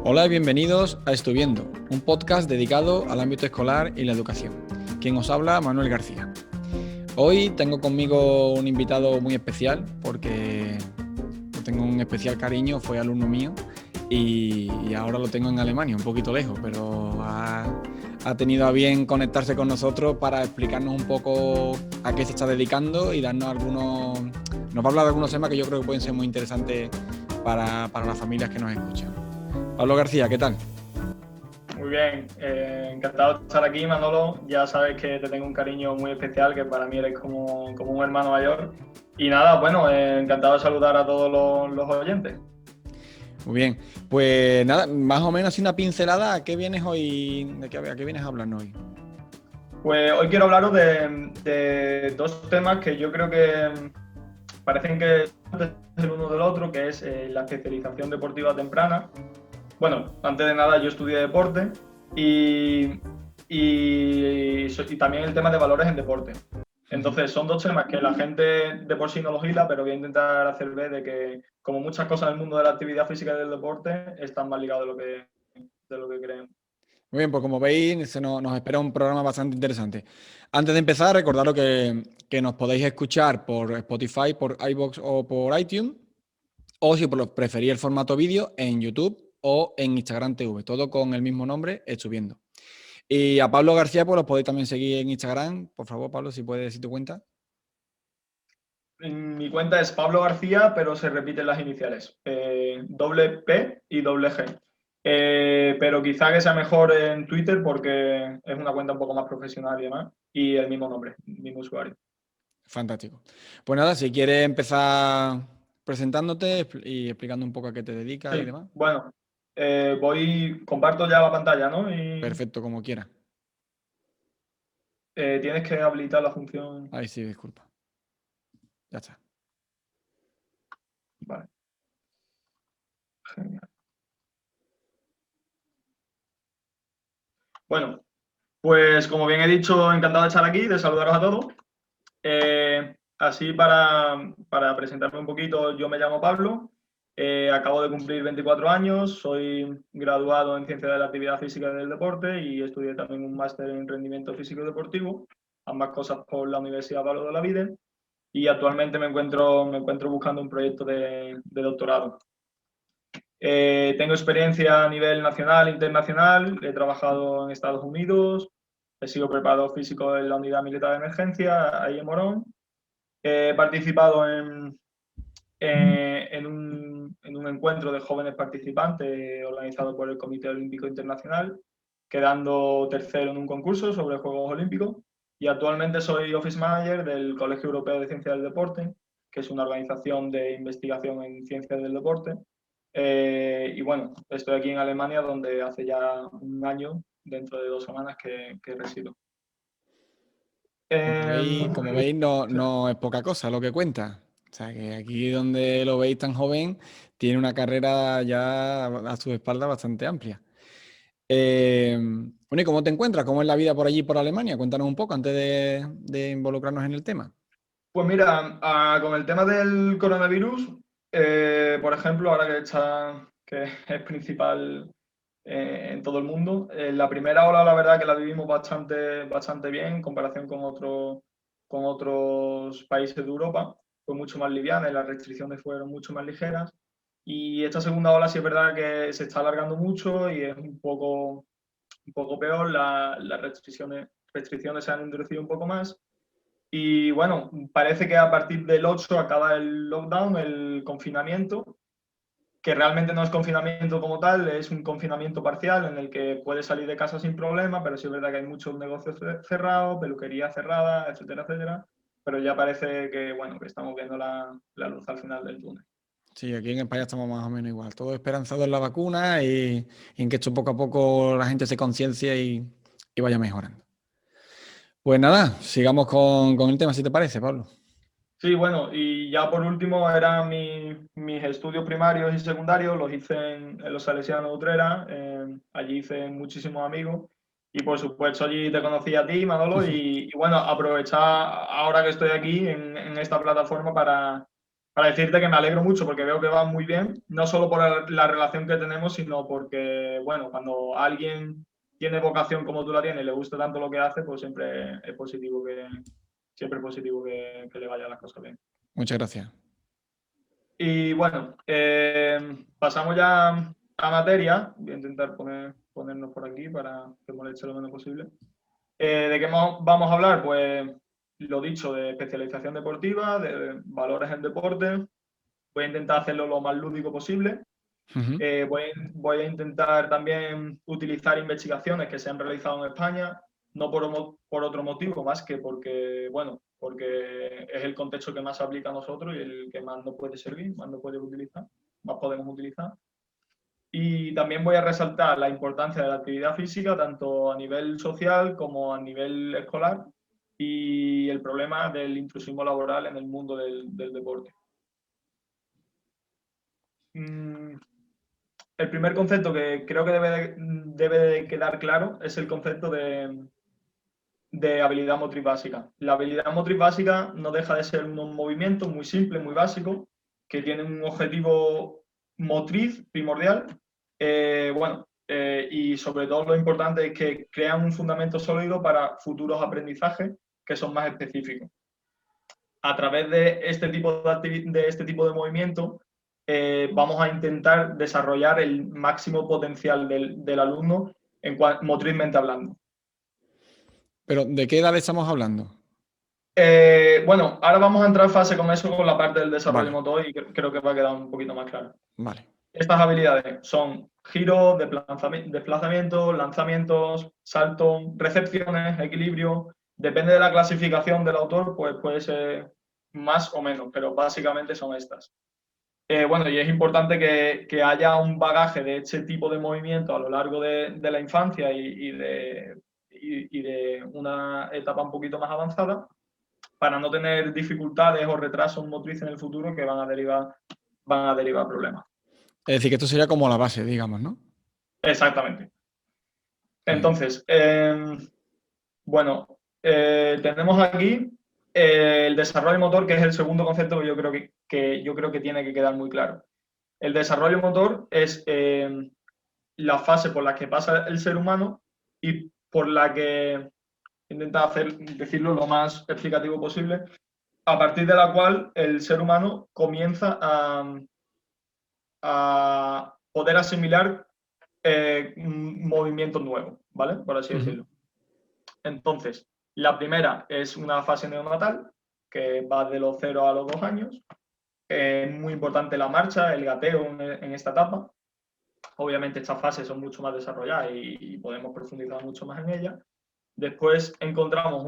Hola y bienvenidos a Estuviendo, un podcast dedicado al ámbito escolar y la educación. Quien os habla, Manuel García. Hoy tengo conmigo un invitado muy especial porque tengo un especial cariño, fue alumno mío y ahora lo tengo en Alemania, un poquito lejos, pero ha tenido a bien conectarse con nosotros para explicarnos un poco a qué se está dedicando y nos va a hablar de algunos temas que yo creo que pueden ser muy interesantes para las familias que nos escuchan. Pablo García, ¿qué tal? Muy bien, encantado de estar aquí, Manolo. Ya sabes que te tengo un cariño muy especial, que para mí eres como un hermano mayor. Y nada, bueno, encantado de saludar a todos los oyentes. Muy bien, pues nada, más o menos así una pincelada. ¿A qué vienes hoy? ¿A qué vienes a hablarnos hoy? Pues hoy quiero hablaros de dos temas que yo creo que parecen que son el uno del otro, que es la especialización deportiva temprana. Bueno, antes de nada yo estudié deporte y también el tema de valores en deporte. Entonces son dos temas que la gente de por sí no los hila, pero voy a intentar hacer ver de que, como muchas cosas en el mundo de la actividad física y del deporte, están más ligados de lo que creen. Muy bien, pues como veis, nos espera un programa bastante interesante. Antes de empezar, recordaros que nos podéis escuchar por Spotify, por iVoox o por iTunes, o si preferís el formato vídeo, en YouTube o en Instagram TV, todo con el mismo nombre, Estuviendo. Y a Pablo García, pues los podéis también seguir en Instagram. Por favor, Pablo, si puedes decir tu cuenta. Mi cuenta es Pablo García, pero se repiten las iniciales, doble P y doble G. Pero quizá que sea mejor en Twitter porque es una cuenta un poco más profesional y demás, y el mismo nombre, mismo usuario. Fantástico. Pues nada, si quieres empezar presentándote y explicando un poco a qué te dedicas y Sí, demás. bueno, comparto ya la pantalla, ¿no? Y Perfecto, como quieras. tienes que habilitar la función. Ahí sí, disculpa. Ya está. Vale, genial. Bueno, pues como bien he dicho, encantado de estar aquí, de saludaros a todos. Así para presentarme un poquito, yo me llamo Pablo, acabo de cumplir 24 años, soy graduado en Ciencias de la Actividad Física y del Deporte y estudié también un máster en Rendimiento Físico y Deportivo, ambas cosas por la Universidad Pablo de Olavide, y actualmente me encuentro buscando un proyecto de doctorado. Tengo experiencia a nivel nacional e internacional, he trabajado en Estados Unidos, he sido preparador físico en la Unidad Militar de Emergencia, ahí en Morón. He participado en un encuentro de jóvenes participantes organizado por el Comité Olímpico Internacional, quedando tercero en un concurso sobre Juegos Olímpicos. Y actualmente soy Office Manager del Colegio Europeo de Ciencias del Deporte, que es una organización de investigación en ciencias del deporte. Y bueno, estoy aquí en Alemania, donde hace ya un año, dentro de 2 semanas, que resido. Como veis no es poca cosa lo que cuenta. O sea, que aquí donde lo veis tan joven, tiene una carrera ya a su espalda bastante amplia. Bueno, ¿y cómo te encuentras? ¿Cómo es la vida por allí, por Alemania? Cuéntanos un poco antes de involucrarnos en el tema. Pues mira, con el tema del coronavirus, por ejemplo, ahora que es principal en todo el mundo, la primera ola la verdad que la vivimos bastante bien en comparación con otros países de Europa. Fue mucho más liviana y las restricciones fueron mucho más ligeras. Y esta segunda ola sí es verdad que se está alargando mucho y es un poco peor. Las restricciones se han endurecido un poco más. Y bueno, parece que a partir del 8 acaba el lockdown, el confinamiento, que realmente no es confinamiento como tal, es un confinamiento parcial en el que puedes salir de casa sin problema, pero sí es verdad que hay muchos negocios cerrados, peluquería cerrada, etcétera, etcétera. Pero ya parece que, bueno, que estamos viendo la luz al final del túnel. Sí, aquí en España estamos más o menos igual. Todo esperanzado en la vacuna y en que esto poco a poco la gente se conciencie y vaya mejorando. Pues nada, sigamos con el tema, si te parece, Pablo. Sí, bueno, y ya por último eran mis estudios primarios y secundarios, los hice en los Salesianos de Utrera, allí hice muchísimos amigos y por supuesto allí te conocí a ti, Manolo, y bueno, aprovechar ahora que estoy aquí en esta plataforma para decirte que me alegro mucho porque veo que va muy bien, no solo por la relación que tenemos, sino porque, bueno, cuando alguien tiene vocación como tú la tienes y le gusta tanto lo que hace, pues siempre es positivo que le vayan las cosas bien. Muchas gracias. Y bueno, pasamos ya a materia. Voy a intentar ponernos por aquí para que moleste lo menos posible. ¿De qué vamos a hablar? Pues lo dicho, de especialización deportiva, de valores en deporte. Voy a intentar hacerlo lo más lúdico posible. Uh-huh. Voy a intentar también utilizar investigaciones que se han realizado en España, no por otro motivo, más que porque, bueno, porque es el contexto que más se aplica a nosotros y el que más nos puede servir, más nos puede utilizar, más podemos utilizar. Y también voy a resaltar la importancia de la actividad física, tanto a nivel social como a nivel escolar, y el problema del intrusismo laboral en el mundo del deporte. El primer concepto que creo que debe de quedar claro es el concepto de habilidad motriz básica. La habilidad motriz básica no deja de ser un movimiento muy simple, muy básico, que tiene un objetivo motriz primordial. Y sobre todo lo importante es que crean un fundamento sólido para futuros aprendizajes que son más específicos. A través de este tipo de movimiento, vamos a intentar desarrollar el máximo potencial del alumno motrizmente hablando. Pero, ¿de qué edad estamos hablando? Bueno, ahora vamos a entrar en fase con eso, con la parte del desarrollo Vale. motor, y creo que va a quedar un poquito más claro. Vale. Estas habilidades son giro, desplazamiento, lanzamientos, salto, recepciones, equilibrio. Depende de la clasificación del autor, pues puede ser más o menos, pero básicamente son estas. Y es importante que haya un bagaje de este tipo de movimiento a lo largo de la infancia y de una etapa un poquito más avanzada, para no tener dificultades o retrasos motrices en el futuro que van a derivar problemas. Es decir, que esto sería como la base, digamos, ¿no? Exactamente. Muy bien. Entonces, tenemos aquí el desarrollo motor, que es el segundo concepto que yo creo que tiene que quedar muy claro. El desarrollo motor es la fase por la que pasa el ser humano y por la que intenta decirlo lo más explicativo posible, a partir de la cual el ser humano comienza a poder asimilar movimientos nuevos, ¿vale? Por así decirlo. Entonces, la primera es una fase neonatal, que va de los 0 a los 2 años. Es muy importante la marcha, el gateo en esta etapa. Obviamente estas fases son mucho más desarrolladas y podemos profundizar mucho más en ellas. Después encontramos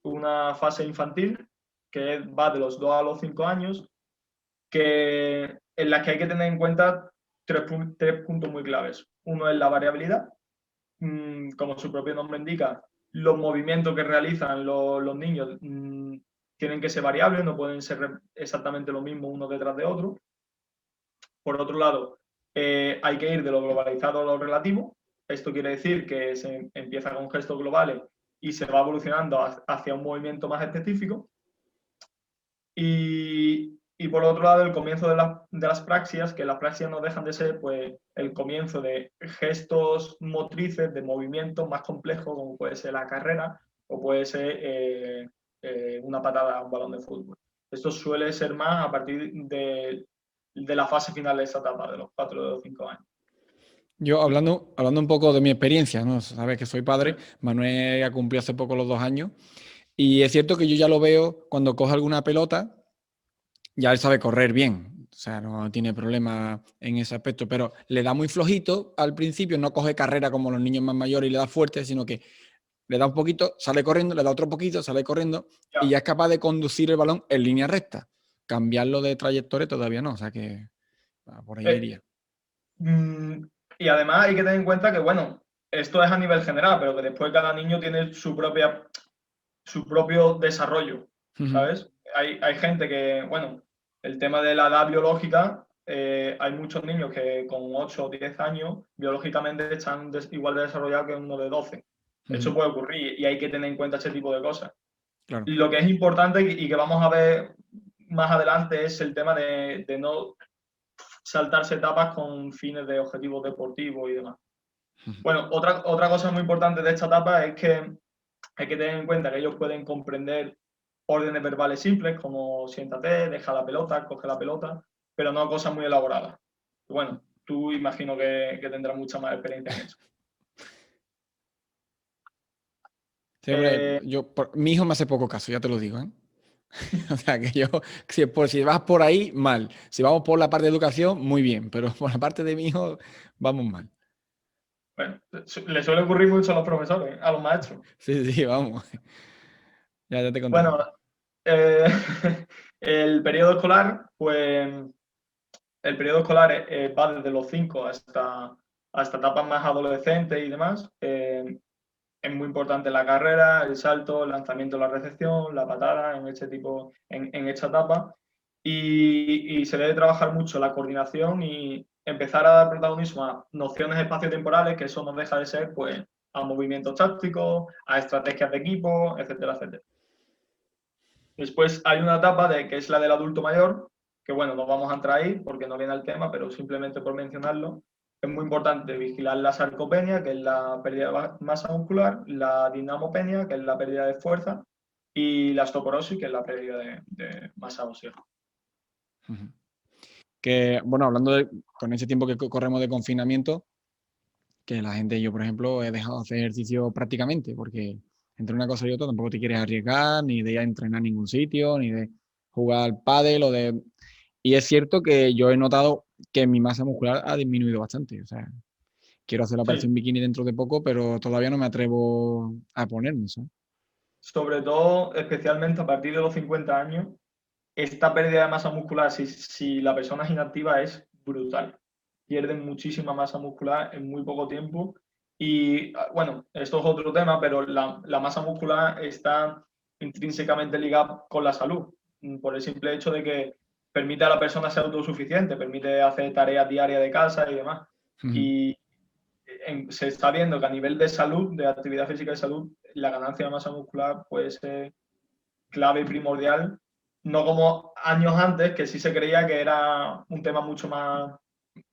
una fase infantil, que va de los 2 a los 5 años, en la que hay que tener en cuenta tres puntos muy claves. Uno es la variabilidad. Como su propio nombre indica, los movimientos que realizan los niños tienen que ser variables, no pueden ser exactamente lo mismo uno detrás de otro. Por otro lado, hay que ir de lo globalizado a lo relativo. Esto quiere decir que se empieza con gestos globales y se va evolucionando hacia un movimiento más específico. Y por otro lado, el comienzo de las praxias, que las praxias no dejan de ser pues, el comienzo de gestos motrices, de movimientos más complejos, como puede ser la carrera o puede ser una patada a un balón de fútbol. Esto suele ser más a partir de la fase final de esta etapa, de los 4 o 5 años. Yo hablando un poco de mi experiencia, ¿no? Sabes que soy padre, Manuel ha cumplido hace poco los 2 años, y es cierto que yo ya lo veo cuando coge alguna pelota, ya él sabe correr bien, o sea, no tiene problema en ese aspecto, pero le da muy flojito al principio, no coge carrera como los niños más mayores y le da fuerte, sino que le da un poquito, sale corriendo, le da otro poquito, sale corriendo, y ya es capaz de conducir el balón en línea recta. Cambiarlo de trayectoria todavía no, o sea que por ahí iría. Y además hay que tener en cuenta que, bueno, esto es a nivel general, pero que después cada niño tiene su propio desarrollo, ¿sabes? Hay gente que, bueno, el tema de la edad biológica, hay muchos niños que con 8 o 10 años biológicamente están igual de desarrollados que uno de 12. Eso puede ocurrir y hay que tener en cuenta este tipo de cosas. Claro. Lo que es importante y que vamos a ver más adelante es el tema de no saltarse etapas con fines de objetivos deportivos y demás. Bueno, otra cosa muy importante de esta etapa es que hay que tener en cuenta que ellos pueden comprender órdenes verbales simples como siéntate, deja la pelota, coge la pelota, pero no cosas muy elaboradas. Bueno, tú imagino que tendrás mucha más experiencia en eso. Sí, hombre, mi hijo me hace poco caso, ya te lo digo, ¿eh? O sea, que yo, si vas por ahí, mal. Si vamos por la parte de educación, muy bien, pero por la parte de mi hijo, vamos mal. Bueno, le suele ocurrir mucho a los profesores, a los maestros. Sí, sí, vamos. Ya te contaré. Bueno, eh, el periodo escolar, pues el periodo escolar va desde los 5 hasta etapas más adolescentes y demás. Es muy importante la carrera, el salto, el lanzamiento, la recepción, la patada en esta etapa. Y se debe trabajar mucho la coordinación y empezar a dar protagonismo a nociones espaciotemporales, que eso no deja de ser pues, a movimientos tácticos, a estrategias de equipo, etcétera, etcétera. Después hay una etapa que es la del adulto mayor, que bueno, no vamos a entrar ahí porque no viene al tema, pero simplemente por mencionarlo, es muy importante vigilar la sarcopenia, que es la pérdida de masa muscular, la dinamopenia, que es la pérdida de fuerza, y la osteoporosis, que es la pérdida de masa ósea. Que, bueno, con ese tiempo que corremos de confinamiento, que la gente, yo por ejemplo, he dejado de hacer ejercicio prácticamente, porque entre una cosa y otra tampoco te quieres arriesgar, ni de ir a entrenar a ningún sitio, ni de jugar al pádel o de... Y es cierto que yo he notado que mi masa muscular ha disminuido bastante. O sea, quiero hacer la Sí, operación bikini dentro de poco, pero todavía no me atrevo a ponerme, ¿sabes? sobre todo, especialmente a partir de los 50 años, esta pérdida de masa muscular, si la persona es inactiva, es brutal. Pierden muchísima masa muscular en muy poco tiempo. Y bueno, esto es otro tema, pero la masa muscular está intrínsecamente ligada con la salud, por el simple hecho de que permite a la persona ser autosuficiente, permite hacer tareas diarias de casa y demás. Y se está viendo que a nivel de salud, de actividad física y salud, la ganancia de masa muscular puede ser clave y primordial, no como años antes, que sí se creía que era un tema mucho más,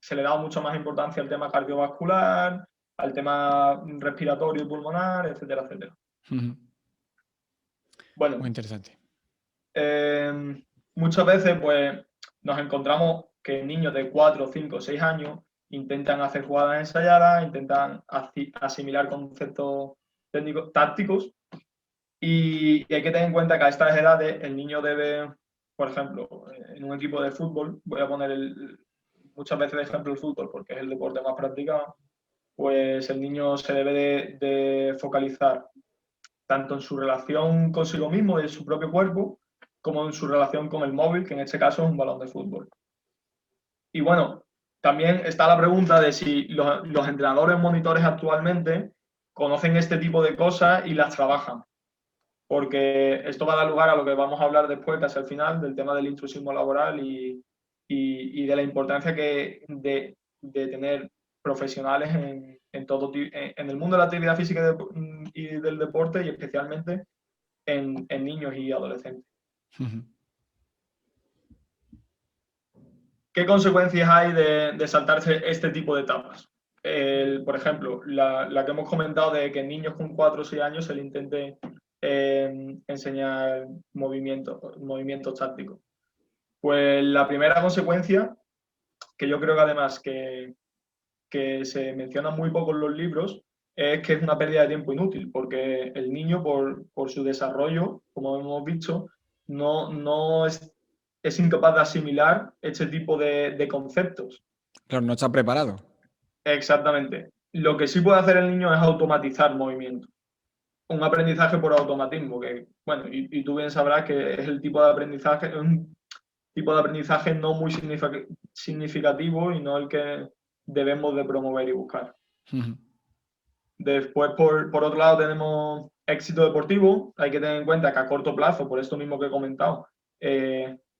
se le daba mucho más importancia al tema cardiovascular, al tema respiratorio y pulmonar, etcétera, etcétera. Muy Bueno, interesante. muchas veces pues nos encontramos que niños de 4, 5, 6 años intentan hacer jugadas ensayadas, intentan asimilar conceptos técnicos, tácticos. Y hay que tener en cuenta que a estas edades el niño debe, por ejemplo, en un equipo de fútbol, voy a poner muchas veces de ejemplo el fútbol porque es el deporte más practicado, pues el niño se debe de focalizar tanto en su relación consigo mismo y en su propio cuerpo, como en su relación con el móvil, que en este caso es un balón de fútbol. Y bueno, también está la pregunta de si los entrenadores monitores actualmente conocen este tipo de cosas y las trabajan, porque esto va a dar lugar a lo que vamos a hablar después, casi al final, del tema del intrusismo laboral y de la importancia de tener profesionales en el mundo de la actividad física y del deporte, y especialmente en niños y adolescentes. ¿Qué consecuencias hay de saltarse este tipo de etapas? Por ejemplo, la que hemos comentado de que en niños con 4 o 6 años se le intente enseñar movimientos tácticos. Pues la primera consecuencia, que yo creo que además que se menciona muy poco en los libros, es que es una pérdida de tiempo inútil, porque el niño, por su desarrollo, como hemos dicho, no es incapaz de asimilar este tipo de conceptos. Claro, no está preparado. Exactamente. Lo que sí puede hacer el niño es automatizar movimientos. Un aprendizaje por automatismo, que, bueno, y tú bien sabrás que es el tipo de aprendizaje, es un tipo de aprendizaje no muy significativo y no el que debemos de promover y buscar. Después, por otro lado, tenemos éxito deportivo. Hay que tener en cuenta que a corto plazo, por esto mismo que he comentado,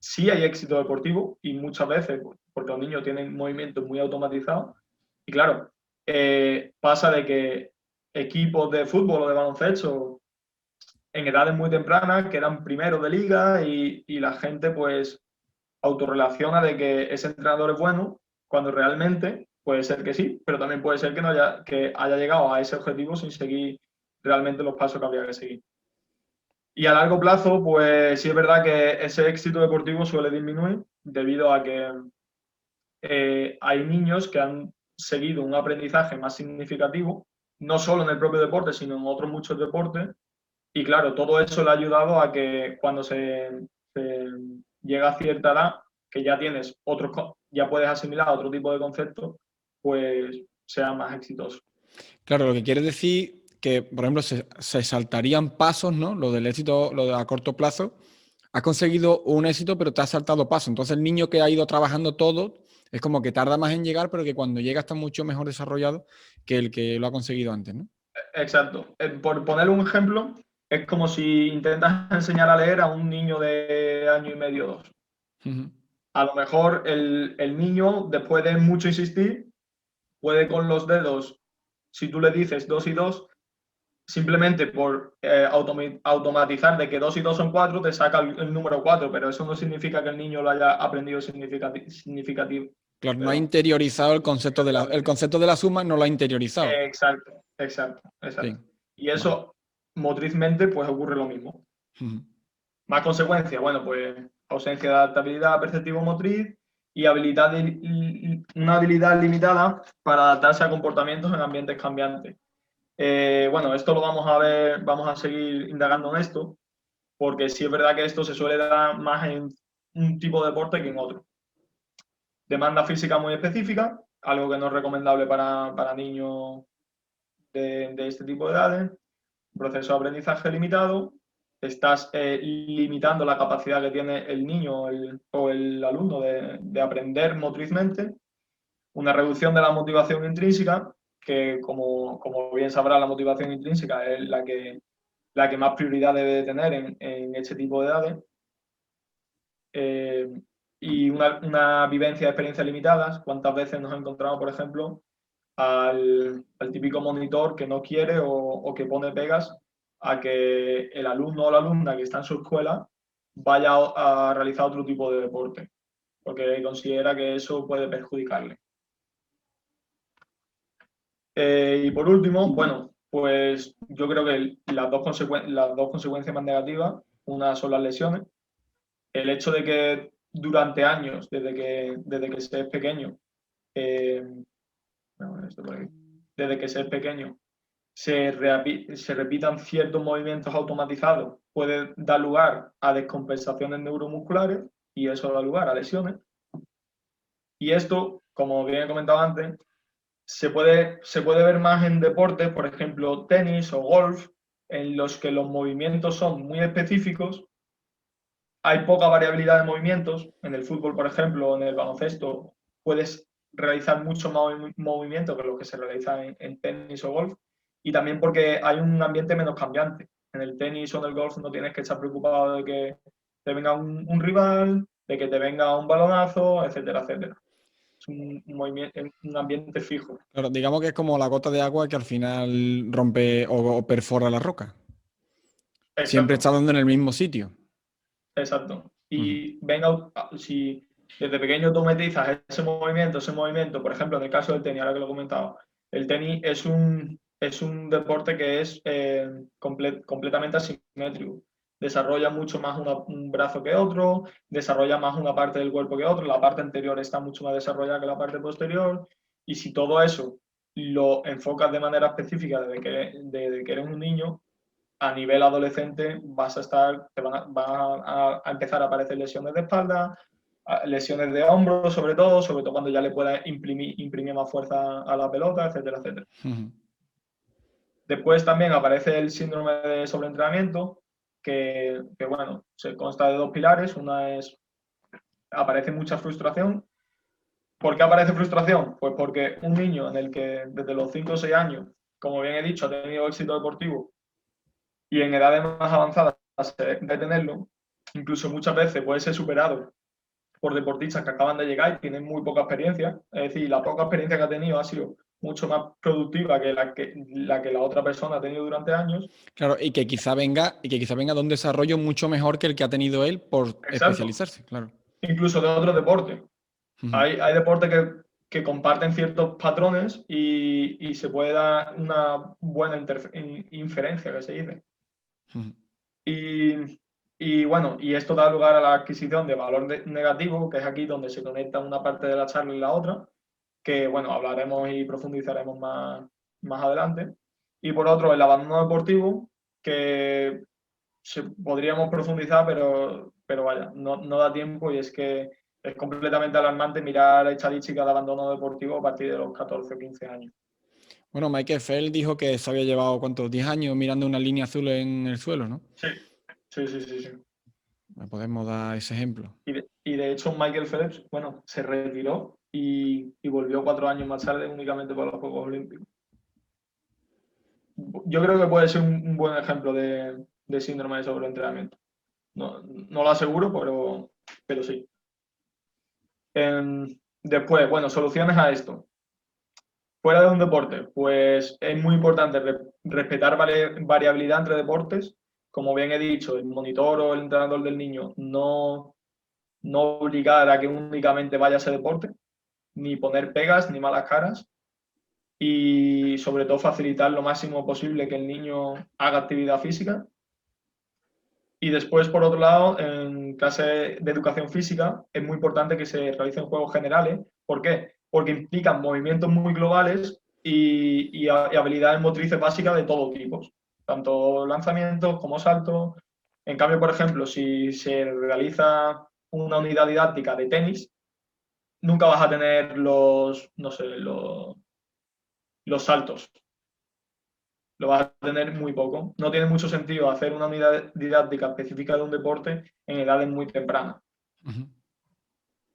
sí hay éxito deportivo y muchas veces, porque los niños tienen movimientos muy automatizados. Y claro, pasa de que equipos de fútbol o de baloncesto en edades muy tempranas, que eran primeros de liga y la gente pues autorrelaciona de que ese entrenador es bueno, cuando realmente puede ser que sí, pero también puede ser que haya llegado a ese objetivo sin seguir realmente los pasos que habría que seguir. Y a largo plazo, pues sí es verdad que ese éxito deportivo suele disminuir debido a que hay niños que han seguido un aprendizaje más significativo, no solo en el propio deporte, sino en otros muchos deportes. Y claro, todo eso le ha ayudado a que cuando se llega a cierta edad, que ya tienes ya puedes asimilar otro tipo de conceptos, pues sea más exitoso. Claro, lo que quiere decir que, por ejemplo, se saltarían pasos, ¿no? Lo del éxito, lo de a corto plazo. Has conseguido un éxito, pero te has saltado pasos. Entonces, el niño que ha ido trabajando todo es como que tarda más en llegar, pero que cuando llega está mucho mejor desarrollado que el que lo ha conseguido antes, ¿no? Exacto. Por poner un ejemplo, es como si intentas enseñar a leer a un niño de año y medio o dos. A lo mejor el niño, después de mucho insistir, puede con los dedos, si tú le dices 2 y 2, simplemente por automatizar de que 2 y 2 son 4, te saca el número 4, pero eso no significa que el niño lo haya aprendido significativo. Claro, no ha Perdón. interiorizado el concepto el concepto de la suma, no lo ha interiorizado. Exacto, exacto, Sí, exacto. Y vale. eso motrizmente pues ocurre lo mismo. Más consecuencias, bueno, pues ausencia de adaptabilidad perceptivo-motriz y una habilidad limitada para adaptarse a comportamientos en ambientes cambiantes. Bueno, esto lo vamos a ver, vamos a seguir indagando en esto, porque sí es verdad que esto se suele dar más en un tipo de deporte que en otro. Demanda física muy específica, algo que no es recomendable para niños de este tipo de edades. Proceso de aprendizaje limitado. Estás limitando la capacidad que tiene el niño o el alumno de aprender motrizmente. Una reducción de la motivación intrínseca, que como bien sabrá, la motivación intrínseca es la que más prioridad debe de tener en este tipo de edades. Y una vivencia de experiencias limitadas. ¿Cuántas veces nos encontramos, por ejemplo, al típico monitor que no quiere o que pone pegas a que el alumno o la alumna que está en su escuela vaya a realizar otro tipo de deporte, porque considera que eso puede perjudicarle? Y por último, bueno, pues yo creo que las dos consecuencias más negativas, una son las lesiones. El hecho de que durante años, desde que se es pequeño, eh, desde que se es pequeño, se repitan ciertos movimientos automatizados, puede dar lugar a descompensaciones neuromusculares y eso da lugar a lesiones. Y esto, como bien he comentado antes, se puede ver más en deportes, por ejemplo, tenis o golf, en los que los movimientos son muy específicos. Hay poca variabilidad de movimientos. En el fútbol, por ejemplo, en el baloncesto, puedes realizar mucho más movimiento que lo que se realiza en tenis o golf. Y también porque hay un ambiente menos cambiante. En el tenis o en el golf no tienes que estar preocupado de que te venga un rival, de que te venga un balonazo, etcétera, etcétera. Es un ambiente fijo. Claro, digamos que es como la gota de agua que al final rompe o perfora la roca. Siempre Exacto, está dando en el mismo sitio. exacto. Ujú. Y venga, si desde pequeño tú metizas ese movimiento, por ejemplo, en el caso del tenis, ahora que lo he comentado, el tenis es un deporte que es completamente asimétrico. Desarrolla mucho más un brazo que otro, desarrolla más una parte del cuerpo que otro, la parte anterior está mucho más desarrollada que la parte posterior, y si todo eso lo enfocas de manera específica desde que eres un niño, a nivel adolescente van a empezar a aparecer lesiones de espalda, lesiones de hombro, sobre todo cuando ya le puedas imprimir más fuerza a la pelota, etcétera, etcétera. Ujú. Después también aparece el síndrome de sobreentrenamiento, bueno, se consta de dos pilares. Una es, aparece mucha frustración. ¿Por qué aparece frustración? Pues porque un niño en el que desde los 5 o 6 años, como bien he dicho, ha tenido éxito deportivo y en edades más avanzadas de tenerlo, incluso muchas veces puede ser superado por deportistas que acaban de llegar y tienen muy poca experiencia. Es decir, la poca experiencia que ha tenido ha sido mucho más productiva que la otra persona ha tenido durante años. Claro, y que quizá venga de un desarrollo mucho mejor que el que ha tenido él por Exacto. especializarse, claro. Incluso de otros deportes. Ujú, Hay deportes que comparten ciertos patrones y se puede dar una buena inferencia, que se dice. ujú. Y bueno, y esto da lugar a la adquisición de valor negativo, que es aquí donde se conecta una parte de la charla y la otra, que bueno, hablaremos y profundizaremos más adelante. Y por otro, el abandono deportivo, que podríamos profundizar, pero vaya, no da tiempo y es que es completamente alarmante mirar estadísticas de abandono deportivo a partir de los 14 o 15 años. Bueno, Michael Phelps dijo que se había llevado, ¿cuántos? 10 años mirando una línea azul en el suelo, ¿no? Sí, sí. Podemos dar ese ejemplo. Y de hecho Michael Phelps, bueno, se retiró y volvió 4 años más tarde únicamente para los Juegos Olímpicos. Yo creo que puede ser un buen ejemplo de síndrome de sobreentrenamiento. No lo aseguro, pero sí. Después, bueno, soluciones a esto. Fuera de un deporte, pues es muy importante respetar variabilidad entre deportes. Como bien he dicho, el monitor o el entrenador del niño no obligar a que únicamente vaya a ese deporte, ni poner pegas ni malas caras. Y sobre todo facilitar lo máximo posible que el niño haga actividad física. Y después, por otro lado, en clase de educación física es muy importante que se realicen juegos generales. ¿Por qué? Porque implican movimientos muy globales y habilidades motrices básicas de todo tipo, tanto lanzamientos como saltos. En cambio, por ejemplo, si se realiza una unidad didáctica de tenis, nunca vas a tener no sé, los saltos. Lo vas a tener muy poco. No tiene mucho sentido hacer una unidad didáctica específica de un deporte en edades muy tempranas. Ujú.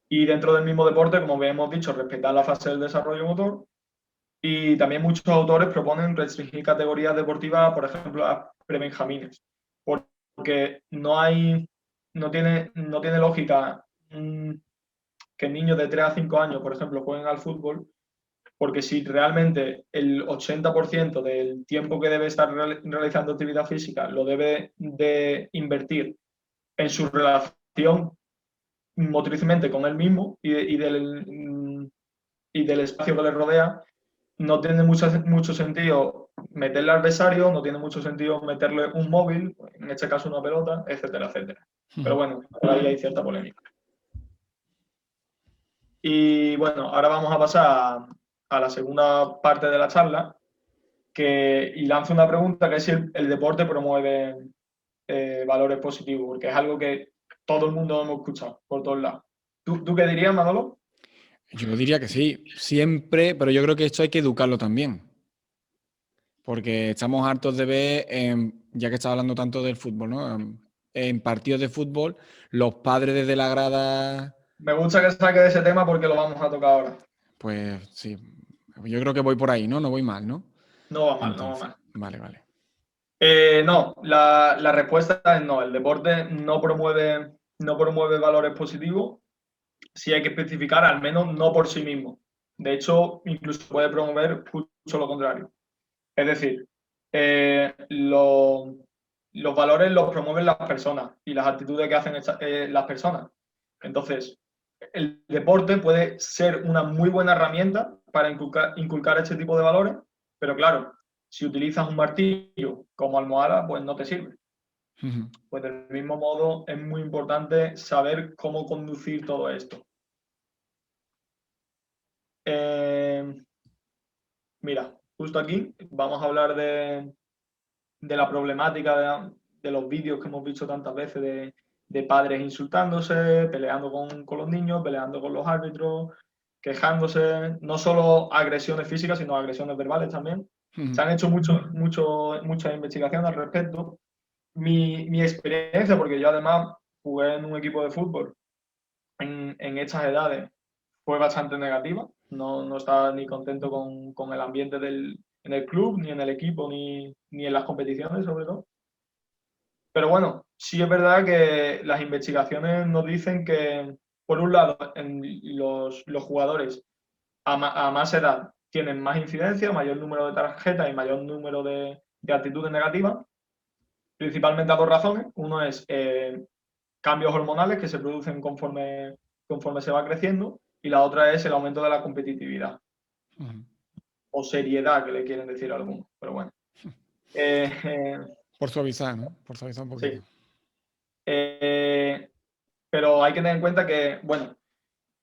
Y dentro del mismo deporte, como bien hemos dicho, respetar la fase del desarrollo motor. Y también muchos autores proponen restringir categorías deportivas, por ejemplo, a prebenjamines, porque no tiene lógica que niños de 3 a 5 años, por ejemplo, jueguen al fútbol, porque si realmente el 80% del tiempo que debe estar realizando actividad física lo debe de invertir en su relación motrizmente con él mismo y del espacio que le rodea, no tiene mucho sentido meterle al adversario, no tiene mucho sentido meterle un móvil, en este caso una pelota, etcétera, etcétera. Pero bueno, por ahí hay cierta polémica. Y bueno, ahora vamos a pasar a la segunda parte de la charla, y lanzo una pregunta, que es si el deporte promueve valores positivos, porque es algo que todo el mundo hemos escuchado por todos lados. ¿Tú qué dirías, Manolo? Yo diría que sí, siempre, pero yo creo que esto hay que educarlo también. Porque estamos hartos de ver, ya que estás hablando tanto del fútbol, ¿no? En partidos de fútbol, los padres desde la grada, Me gusta que saque de ese tema porque lo vamos a tocar ahora. pues sí, yo creo que voy por ahí, ¿no? No voy mal, ¿no? No va mal, no va Entonces, mal. vale. No, la respuesta es no. El deporte no promueve valores positivos. Sí hay que especificar, al menos no por sí mismo. De hecho, incluso puede promover justo lo contrario. Es decir, los valores los promueven las personas y las actitudes que hacen las personas. Entonces, el deporte puede ser una muy buena herramienta para inculcar este tipo de valores, pero claro, si utilizas un martillo como almohada, pues no te sirve. Ujú. Pues del mismo modo es muy importante saber cómo conducir todo esto. Mira, justo aquí vamos a hablar de la problemática de los vídeos que hemos visto tantas veces de padres insultándose, peleando con los niños, peleando con los árbitros, quejándose, no solo agresiones físicas, sino agresiones verbales también. Se Ujú. han hecho muchas investigaciones al respecto. Mi experiencia, porque yo además jugué en un equipo de fútbol en estas edades, fue bastante negativa. No estaba ni contento con el ambiente en el club, ni en el equipo, ni en las competiciones, sobre todo. Pero bueno, sí es verdad que las investigaciones nos dicen que, por un lado, en los jugadores a más edad tienen más incidencia, mayor número de tarjetas y mayor número de actitudes negativas, principalmente a dos razones. Uno es cambios hormonales que se producen conforme se va creciendo, y la otra es el aumento de la competitividad. O seriedad, que le quieren decir a algunos, pero bueno. Por suavizar, ¿no? Por suavizar un poquito. Sí. Pero hay que tener en cuenta que, bueno,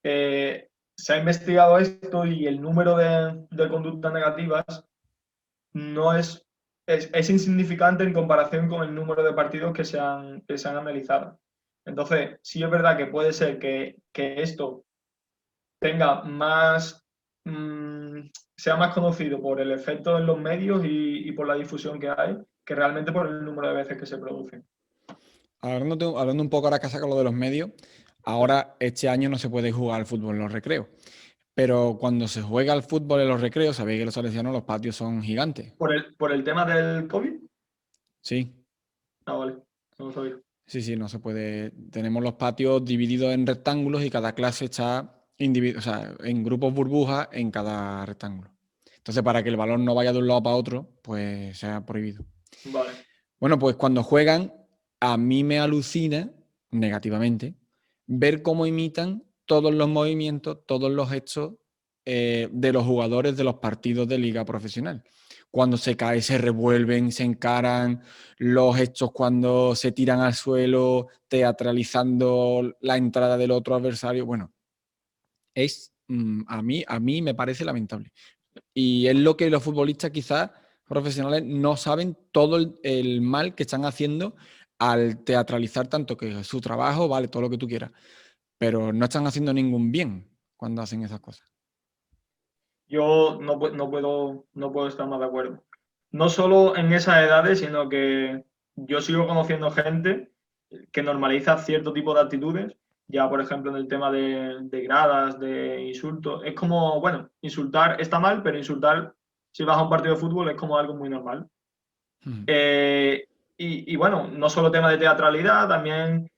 se ha investigado esto y el número de conductas negativas no es insignificante en comparación con el número de partidos que se han analizado. Entonces, sí es verdad que puede ser que esto tenga más, sea más conocido por el efecto en los medios y por la difusión que hay, que realmente por el número de veces que se producen. Hablando un poco ahora que has sacado lo de los medios, ahora este año no se puede jugar al fútbol en los recreos. Pero cuando se juega al fútbol en los recreos, sabéis que los salesianos, los patios son gigantes. ¿Por el tema del COVID? Sí, Ah, vale, no lo sabía. sí, no se puede. Tenemos los patios divididos en rectángulos y cada clase está en grupos burbujas en cada rectángulo. Entonces, para que el balón no vaya de un lado para otro, pues se ha prohibido. Vale. Bueno, pues cuando juegan, a mí me alucina, negativamente, ver cómo imitan todos los movimientos, todos los gestos de los jugadores de los partidos de liga profesional. Cuando se cae, se revuelven, se encaran, los gestos cuando se tiran al suelo, teatralizando la entrada del otro adversario. Bueno, a mí me parece lamentable. Y es lo que los futbolistas quizás profesionales no saben todo el mal que están haciendo al teatralizar tanto que su trabajo, vale, todo lo que tú quieras, pero no están haciendo ningún bien cuando hacen esas cosas. Yo no puedo estar más de acuerdo. No solo en esas edades, sino que yo sigo conociendo gente que normaliza cierto tipo de actitudes, ya por ejemplo en el tema de gradas, de insultos. Es como, bueno, insultar está mal, pero insultar si vas a un partido de fútbol es como algo muy normal. Y bueno, no solo tema de teatralidad, también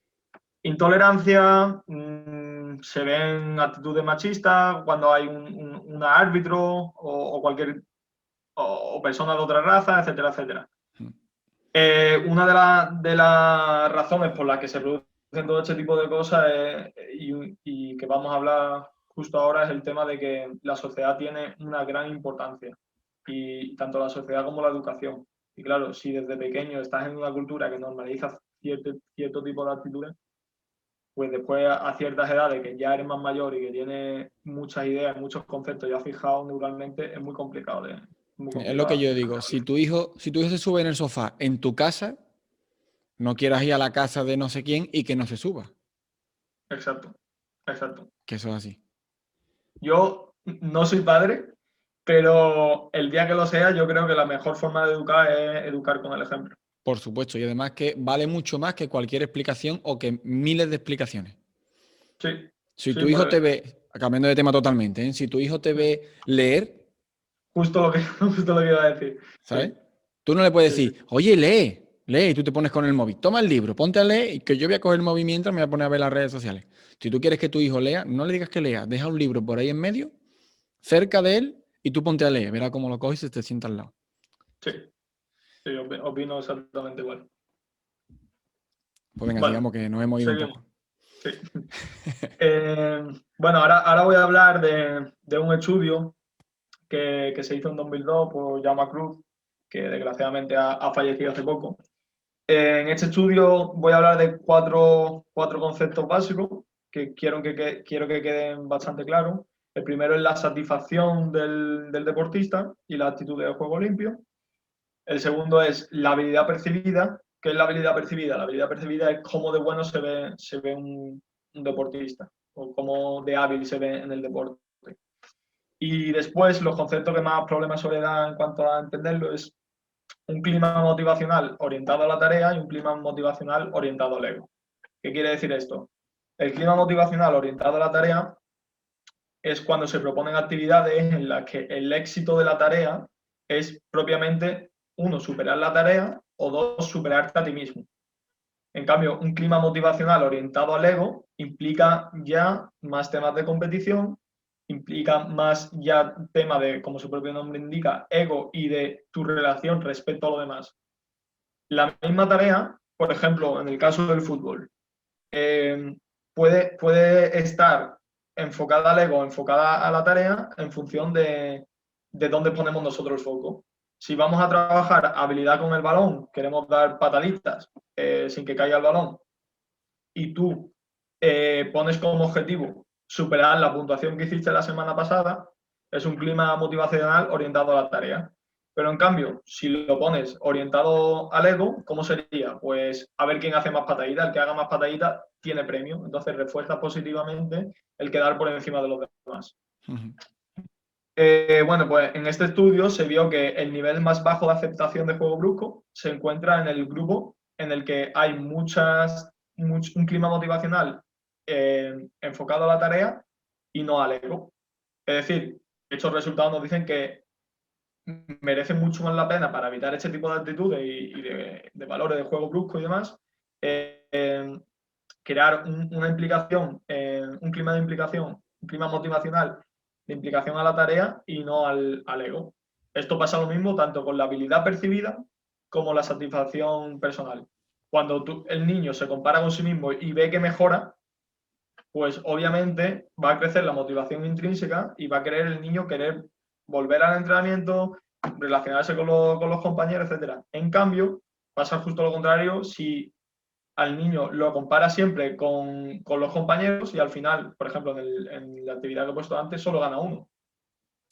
intolerancia, se ven actitudes machistas cuando hay un árbitro o cualquier o persona de otra raza, etcétera, etcétera. Una de las razones por las que se producen todo este tipo de cosas y que vamos a hablar justo ahora es el tema de que la sociedad tiene una gran importancia, y tanto la sociedad como la educación. Y claro, si desde pequeño estás en una cultura que normaliza cierto tipo de actitudes, pues después a ciertas edades que ya eres más mayor y que tienes muchas ideas, muchos conceptos ya fijados neuralmente, es muy complicado. Es lo que yo digo, si tu hijo se sube en el sofá en tu casa, no quieras ir a la casa de no sé quién y que no se suba. Exacto, exacto. Que eso es así. Yo no soy padre, pero el día que lo sea, yo creo que la mejor forma de educar es educar con el ejemplo. Por supuesto, y además que vale mucho más que cualquier explicación o que miles de explicaciones. Sí. Si Sí, tu hijo te ve, cambiando de tema totalmente, ¿eh? Si tu hijo te ve leer, justo lo que, justo lo que iba a decir. ¿sabes? Sí. Tú no le puedes Sí, decir, oye, lee, y tú te pones con el móvil. Toma el libro, ponte a leer y que yo voy a coger el móvil mientras me voy a poner a ver las redes sociales. Si tú quieres que tu hijo lea, no le digas que lea, deja un libro por ahí en medio, cerca de él, y tú ponte a leer. Verá cómo lo coges y se te sienta al lado. sí, sí, opino exactamente igual. Pues venga, Bueno, sigamos que nos hemos ido un seguimos. poco. Sí. Bueno, ahora voy a hablar de un estudio que se hizo en 2002 por Jaume Cruz, que desgraciadamente ha fallecido hace poco. En este estudio voy a hablar de cuatro conceptos básicos que quiero que queden bastante claros. El primero es la satisfacción del deportista y la actitud de juego limpio. El segundo es la habilidad percibida. ¿Qué es la habilidad percibida? La habilidad percibida es cómo de bueno se ve un deportista o cómo de hábil se ve en el deporte. Y después, los conceptos que más problemas suele dar en cuanto a entenderlo es un clima motivacional orientado a la tarea y un clima motivacional orientado al ego. ¿Qué quiere decir esto? El clima motivacional orientado a la tarea es cuando se proponen actividades en las que el éxito de la tarea es propiamente, uno, superar la tarea, o dos, superarte a ti mismo. En cambio, un clima motivacional orientado al ego implica ya más temas de competición implica más ya tema de, como su propio nombre indica, ego y de tu relación respecto a lo demás. La misma tarea, por ejemplo, en el caso del fútbol, puede estar enfocada al ego, enfocada a la tarea en función de dónde ponemos nosotros el foco. Si vamos a trabajar habilidad con el balón, queremos dar pataditas sin que caiga el balón, y tú pones como objetivo superar la puntuación que hiciste la semana pasada, es un clima motivacional orientado a la tarea. Pero en cambio, si lo pones orientado al ego, ¿cómo sería? Pues a ver quién hace más pataditas. El que haga más pataditas tiene premio. Entonces refuerza positivamente el quedar por encima de los demás. Uh-huh. Bueno, pues en este estudio se vio que el nivel más bajo de aceptación de juego brusco se encuentra en el grupo en el que hay un clima motivacional enfocado a la tarea y no al ego. Es decir, estos resultados nos dicen que merece mucho más la pena para evitar este tipo de actitudes y de valores de juego brusco y demás, crear una implicación, un clima de implicación, un clima motivacional de implicación a la tarea y no al ego. Esto pasa lo mismo tanto con la habilidad percibida como la satisfacción personal. Cuando el niño se compara con sí mismo y ve que mejora, pues obviamente va a crecer la motivación intrínseca y va a querer el niño querer volver al entrenamiento, relacionarse con los compañeros, etc. En cambio, pasa justo lo contrario si al niño lo compara siempre con los compañeros y al final, por ejemplo, en la actividad que he puesto antes, solo gana uno.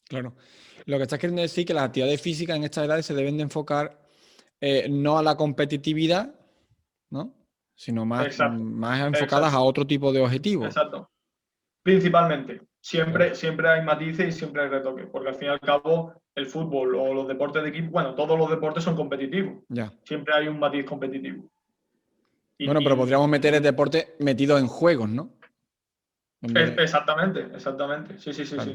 Claro. Lo que estás queriendo decir es que las actividades físicas en estas edades se deben de enfocar no a la competitividad, ¿no? Sino más enfocadas a otro tipo de objetivos. Exacto. Principalmente. Siempre hay matices y siempre hay retoques, porque al fin y al cabo el fútbol o los deportes de equipo, bueno, todos los deportes son competitivos. Ya. Siempre hay un matiz competitivo. Bueno, pero podríamos meter el deporte metido en juegos, ¿no? Exactamente. Sí. Claro.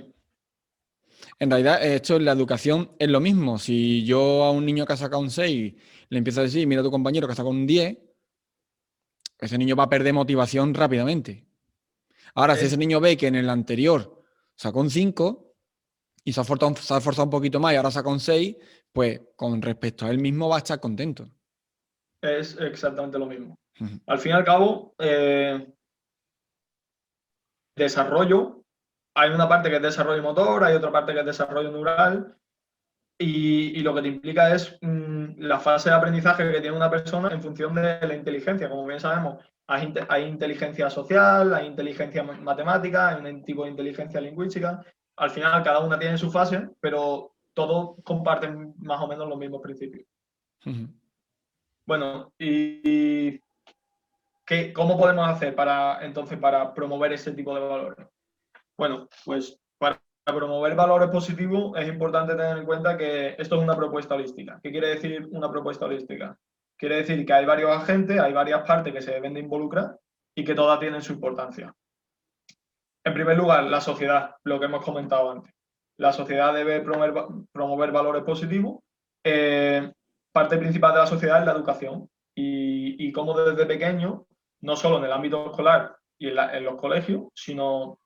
En realidad, esto en la educación es lo mismo. Si yo a un niño que ha sacado un 6 le empiezo a decir, mira a tu compañero que ha sacado un 10, ese niño va a perder motivación rápidamente. Ahora, si ese niño ve que en el anterior sacó un 5 y se ha esforzado un poquito más y ahora saca un 6, pues con respecto a él mismo va a estar contento. Es exactamente lo mismo. Al fin y al cabo, desarrollo, hay una parte que es desarrollo motor, hay otra parte que es desarrollo neural, y lo que te implica es la fase de aprendizaje que tiene una persona en función de la inteligencia. Como bien sabemos, hay inteligencia social, hay inteligencia matemática, hay un tipo de inteligencia lingüística. Al final, cada una tiene su fase, pero todos comparten más o menos los mismos principios. Bueno, y ¿cómo podemos hacer entonces para promover ese tipo de valores? Bueno, pues para promover valores positivos es importante tener en cuenta que esto es una propuesta holística. ¿Qué quiere decir una propuesta holística? Quiere decir que hay varios agentes, hay varias partes que se deben de involucrar y que todas tienen su importancia. En primer lugar, la sociedad, lo que hemos comentado antes. La sociedad debe promover valores positivos. Parte principal de la sociedad es la educación y cómo desde pequeño, no solo en el ámbito escolar y en los colegios, sino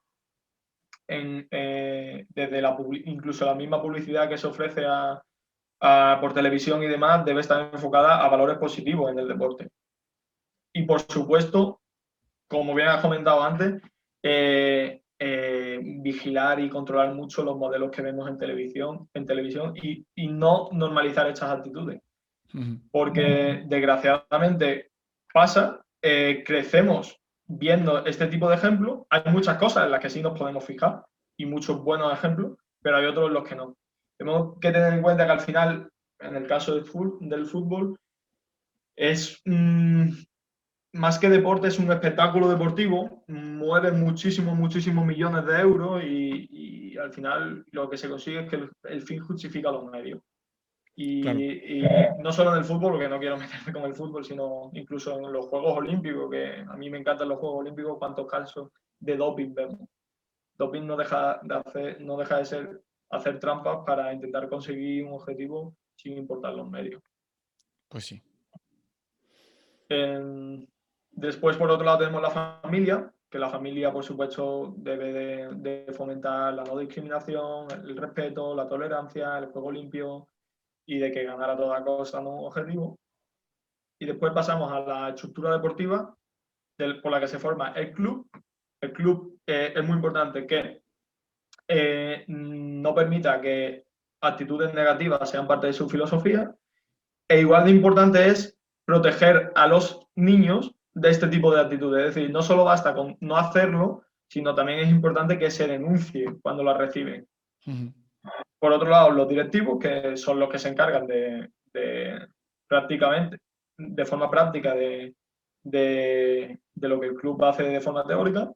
desde incluso la misma publicidad que se ofrece por televisión y demás, debe estar enfocada a valores positivos en el deporte. Y por supuesto, como bien has comentado antes, vigilar y controlar mucho los modelos que vemos en televisión y no normalizar estas actitudes. Porque desgraciadamente pasa, crecemos viendo este tipo de ejemplos. Hay muchas cosas en las que sí nos podemos fijar y muchos buenos ejemplos, pero hay otros en los que no. Tenemos que tener en cuenta que al final, en el caso del fútbol, es más que deporte, es un espectáculo deportivo, mueve muchísimos millones de euros y al final lo que se consigue es que el fin justifica los medios. Y no solo en el fútbol, porque no quiero meterme con el fútbol, sino incluso en los Juegos Olímpicos, que a mí me encantan los Juegos Olímpicos, cuántos casos de doping vemos. Doping no deja de ser hacer trampas para intentar conseguir un objetivo sin importar los medios. Pues sí. Después, por otro lado, tenemos la familia, que la familia, por supuesto, debe de fomentar la no discriminación, el respeto, la tolerancia, el juego limpio y de que ganar a toda cosa no es un objetivo. Y después pasamos a la estructura deportiva por la que se forma el club. El club es muy importante que no permita que actitudes negativas sean parte de su filosofía. E igual de importante es proteger a los niños de este tipo de actitudes. Es decir, no solo basta con no hacerlo, sino también es importante que se denuncie cuando la reciben. Uh-huh. Por otro lado, los directivos, que son los que se encargan prácticamente, de forma práctica, de lo que el club hace de forma teórica,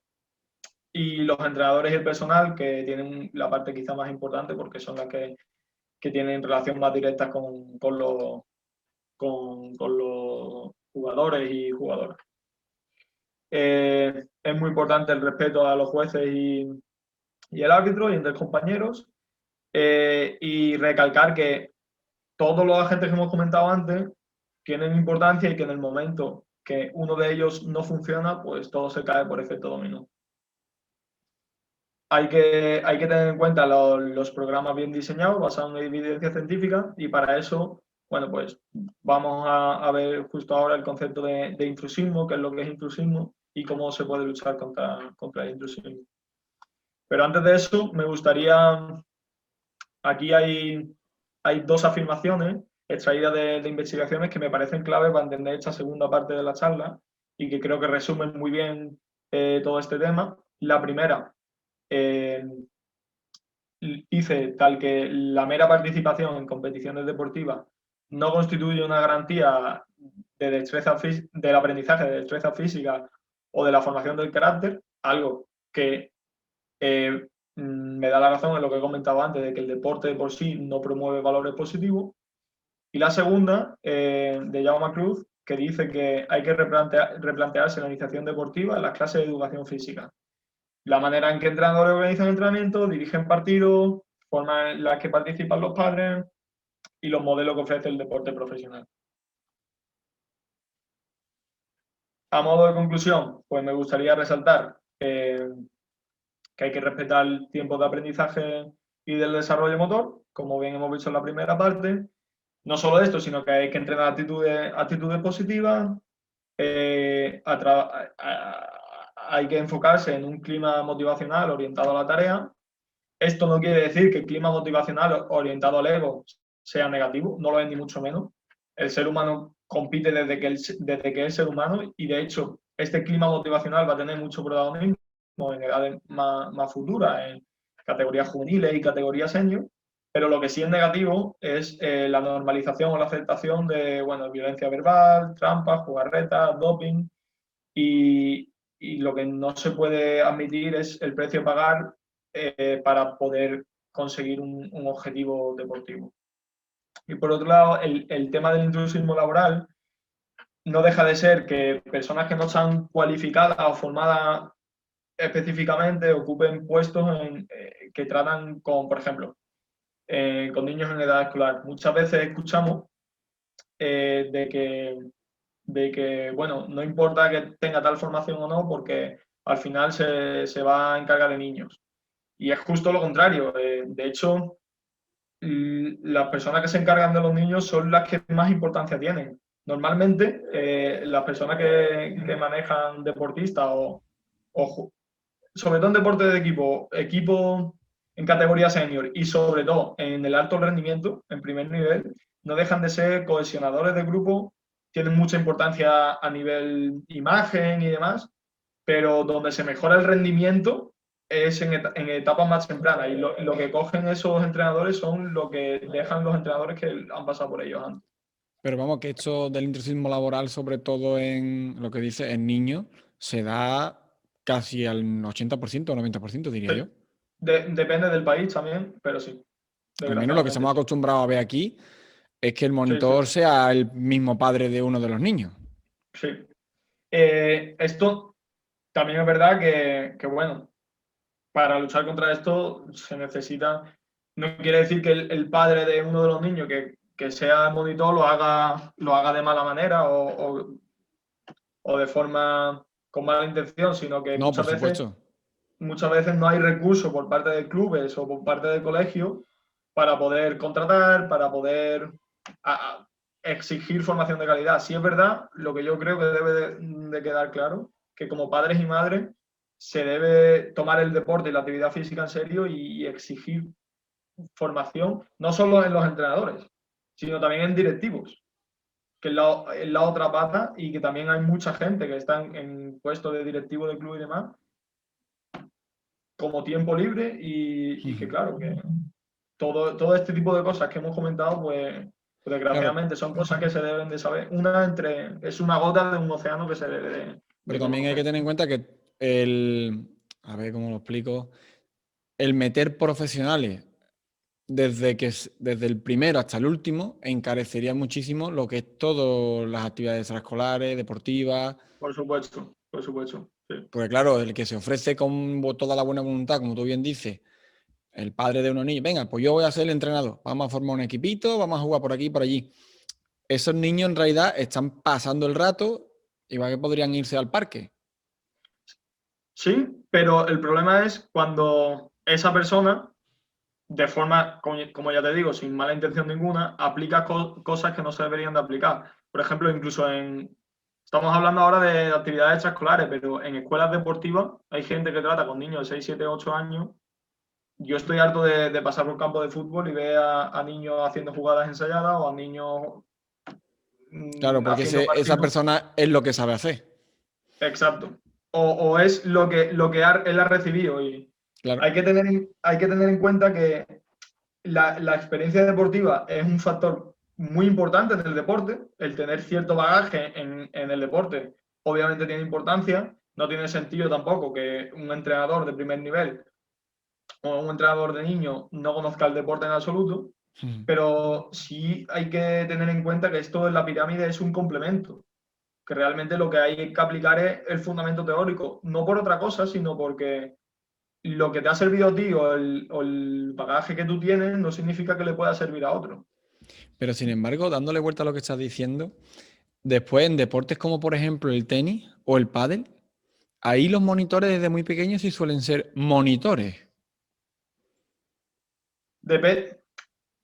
y los entrenadores y el personal, que tienen la parte quizá más importante porque son las que tienen relación más directa con los jugadores y jugadoras. Es muy importante el respeto a los jueces y el árbitro y entre compañeros, y recalcar que todos los agentes que hemos comentado antes tienen importancia y que en el momento que uno de ellos no funciona, pues todo se cae por efecto dominó. Hay que tener en cuenta los programas bien diseñados, basados en evidencia científica, y para eso, bueno, pues vamos a ver justo ahora el concepto de intrusismo, qué es lo que es intrusismo y cómo se puede luchar contra el intrusismo. Pero antes de eso, me gustaría, aquí hay dos afirmaciones extraídas de investigaciones que me parecen clave para entender esta segunda parte de la charla y que creo que resumen muy bien todo este tema. La primera, dice tal que la mera participación en competiciones deportivas no constituye una garantía del aprendizaje de destreza física o de la formación del carácter, algo que me da la razón en lo que he comentado antes, de que el deporte por sí no promueve valores positivos. Y la segunda, de Jaume Cruz, que dice que hay que replantearse la iniciación deportiva en las clases de educación física. La manera en que entrenadores organizan entrenamientos, dirigen partidos, forma en la que participan los padres y los modelos que ofrece el deporte profesional. A modo de conclusión, pues me gustaría resaltar que hay que respetar el tiempo de aprendizaje y del desarrollo motor, como bien hemos visto en la primera parte. No solo esto, sino que hay que entrenar actitudes positivas, hay que enfocarse en un clima motivacional orientado a la tarea. Esto no quiere decir que el clima motivacional orientado al ego sea negativo, no lo es ni mucho menos. El ser humano compite desde que es ser humano y, de hecho, este clima motivacional va a tener mucho protagonismo en edades más futuras, en categorías juveniles y categorías senior, pero lo que sí es negativo es la normalización o la aceptación de violencia verbal, trampas, jugarretas, doping, y lo que no se puede admitir es el precio a pagar para poder conseguir un objetivo deportivo. Y por otro lado, el tema del intrusismo laboral no deja de ser que personas que no están cualificadas o formadas específicamente ocupen puestos que tratan con, por ejemplo, con niños en edad escolar. Muchas veces escuchamos de que, bueno, no importa que tenga tal formación o no, porque al final se va a encargar de niños. Y es justo lo contrario. De hecho, las personas que se encargan de los niños son las que más importancia tienen. Normalmente, las personas que manejan deportistas o sobre todo en deporte de equipo en categoría senior y sobre todo en el alto rendimiento, en primer nivel, no dejan de ser cohesionadores de grupo, tienen mucha importancia a nivel imagen y demás, pero donde se mejora el rendimiento es en etapas más tempranas, y lo que cogen esos entrenadores son lo que dejan los entrenadores que han pasado por ellos antes. Pero vamos, que esto del intrusismo laboral, sobre todo en lo que dice en niños, se da casi al 80% o 90%, diría yo. Depende del país también, pero sí. Al menos lo que estamos acostumbrados a ver aquí es que el monitor sea el mismo padre de uno de los niños. Sí. Esto también es verdad que, bueno, para luchar contra esto se necesita, no quiere decir que el padre de uno de los niños que sea el monitor lo haga de mala manera o de forma con mala intención, sino que No, por supuesto. muchas veces no hay recursos por parte de clubes o por parte de colegios para poder contratar, para poder exigir formación de calidad. Sí es verdad, lo que yo creo que debe de quedar claro, que como padres y madres se debe tomar el deporte y la actividad física en serio y exigir formación, no solo en los entrenadores, sino también en directivos, que es la otra pata, y que también hay mucha gente que está en puestos de directivo de club y demás, como tiempo libre y que claro, que todo este tipo de cosas que hemos comentado, pues Claro, desgraciadamente son cosas que se deben de saber. Es una gota de un océano que se debe pero de también hay que conocer. tener en cuenta que a ver cómo lo explico, el meter profesionales desde el primero hasta el último encarecería muchísimo lo que es todas las actividades extraescolares, deportivas. Por supuesto, sí. Porque claro, el que se ofrece con toda la buena voluntad, como tú bien dices, el padre de unos niños, venga, pues yo voy a ser el entrenador, vamos a formar un equipito, vamos a jugar por aquí y por allí. Esos niños en realidad están pasando el rato, igual que podrían irse al parque. Sí, pero el problema es cuando esa persona, de forma, como ya te digo, sin mala intención ninguna, aplica cosas que no se deberían de aplicar. Por ejemplo, incluso estamos hablando ahora de actividades extraescolares, pero en escuelas deportivas hay gente que trata con niños de 6, 7, 8 años. Yo estoy harto de pasar por campo de fútbol y ver a niños haciendo jugadas ensayadas o a niños Claro, porque haciendo esa partidos. persona es lo que sabe hacer. Exacto. O es lo que él ha recibido. Y Claro. hay que tener en cuenta que la experiencia deportiva es un factor muy importante en el deporte. El tener cierto bagaje en el deporte obviamente tiene importancia. No tiene sentido tampoco que un entrenador de primer nivel o un entrenador de niños no conozca el deporte en absoluto, pero sí hay que tener en cuenta que esto en la pirámide es un complemento, que realmente lo que hay que aplicar es el fundamento teórico, no por otra cosa, sino porque lo que te ha servido a ti o el bagaje que tú tienes no significa que le pueda servir a otro. Pero sin embargo, dándole vuelta a lo que estás diciendo, después en deportes como por ejemplo el tenis o el pádel, ahí los monitores desde muy pequeños sí suelen ser monitores. Dep-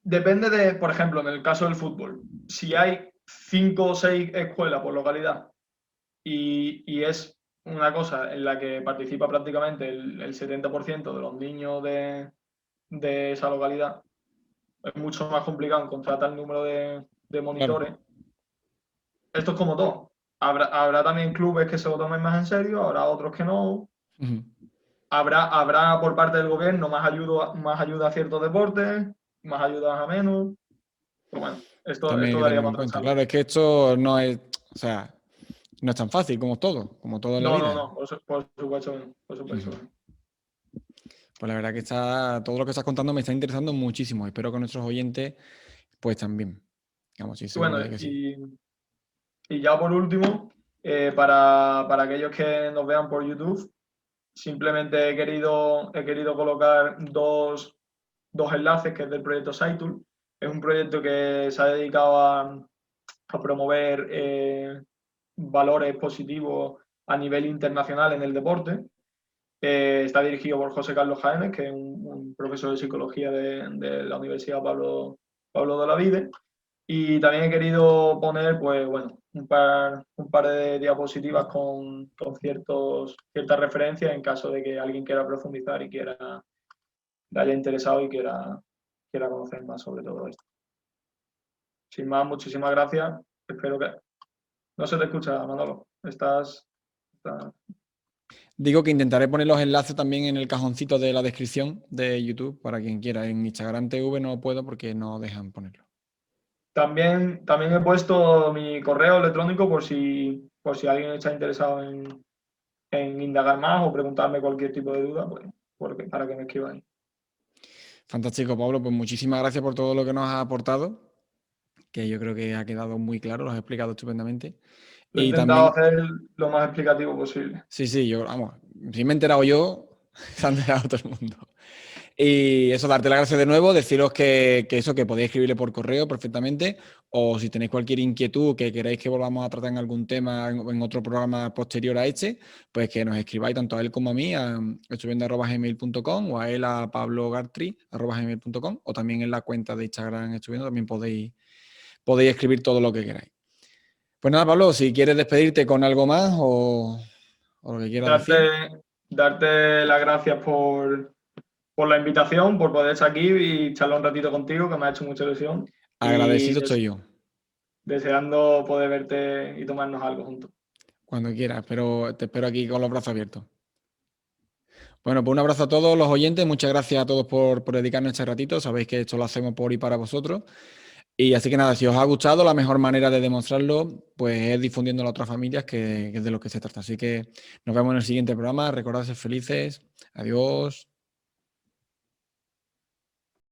Depende de, por ejemplo, en el caso del fútbol, si hay 5 o 6 escuelas por localidad y es una cosa en la que participa prácticamente el 70% de los niños de esa localidad, es mucho más complicado encontrar tal número de Claro. monitores. Esto es como todo. Habrá también clubes que se lo tomen más en serio, habrá otros que no. Ujú. Habrá por parte del gobierno más ayuda a ciertos deportes, más ayudas a menos. Pero bueno, También hay esto que daría tenerlo para en otra cuenta. charla. Claro, es que esto no es, o sea, no es tan fácil como todo en la No, no, vida. no, por supuesto que no, por supuesto que Ujú. no. Pues la verdad que todo lo que estás contando me está interesando muchísimo. Espero que nuestros oyentes, pues también. Vamos, estoy Y seguro bueno, de que sí. y ya por último, para aquellos que nos vean por YouTube, simplemente he querido colocar dos enlaces que es del proyecto Saitul. Es un proyecto que se ha dedicado a promover valores positivos a nivel internacional en el deporte. Está dirigido por José Carlos Jaénes, que es un profesor de psicología de la Universidad Pablo de la Vide. Y también he querido poner, pues bueno, un par de diapositivas con ciertas referencias en caso de que alguien quiera profundizar y le haya interesado y quiera conocer más sobre todo esto. Sin más, muchísimas gracias. Espero que... No se te escucha, Manolo. Estás... Digo que intentaré poner los enlaces también en el cajoncito de la descripción de YouTube para quien quiera. En Instagram TV no puedo porque no dejan ponerlo. También he puesto mi correo electrónico por si alguien está interesado en indagar más o preguntarme cualquier tipo de duda, pues, para que me escriban. Fantástico, Pablo. Pues muchísimas gracias por todo lo que nos has aportado, que yo creo que ha quedado muy claro, lo has explicado estupendamente. Lo he Y intentado también, hacer lo más explicativo posible. sí, yo, vamos, si me he enterado yo, se ha enterado todo el mundo. Y eso, darte las gracias de nuevo, deciros que podéis escribirle por correo perfectamente, o si tenéis cualquier inquietud que queráis que volvamos a tratar en algún tema en otro programa posterior a este, pues que nos escribáis tanto a él como a mí a estuviendo@gmail.com o a él a pablogartri@gmail.com, o también en la cuenta de Instagram estuviendo también podéis escribir todo lo que queráis. Pues nada, Pablo, si quieres despedirte con algo más o lo que quieras decir. Darte las gracias por la invitación, por poder estar aquí y charlar un ratito contigo, que me ha hecho mucha ilusión. Y Agradecido estoy yo, deseando poder verte y tomarnos algo juntos. cuando quieras, pero te espero aquí con los brazos abiertos. Bueno, pues un abrazo a todos los oyentes, muchas gracias a todos por dedicarnos este ratito, sabéis que esto lo hacemos por y para vosotros. Y así que nada, si os ha gustado, la mejor manera de demostrarlo pues es difundiéndolo a otras familias, que es de lo que se trata. Así que nos vemos en el siguiente programa, recordad ser felices, adiós.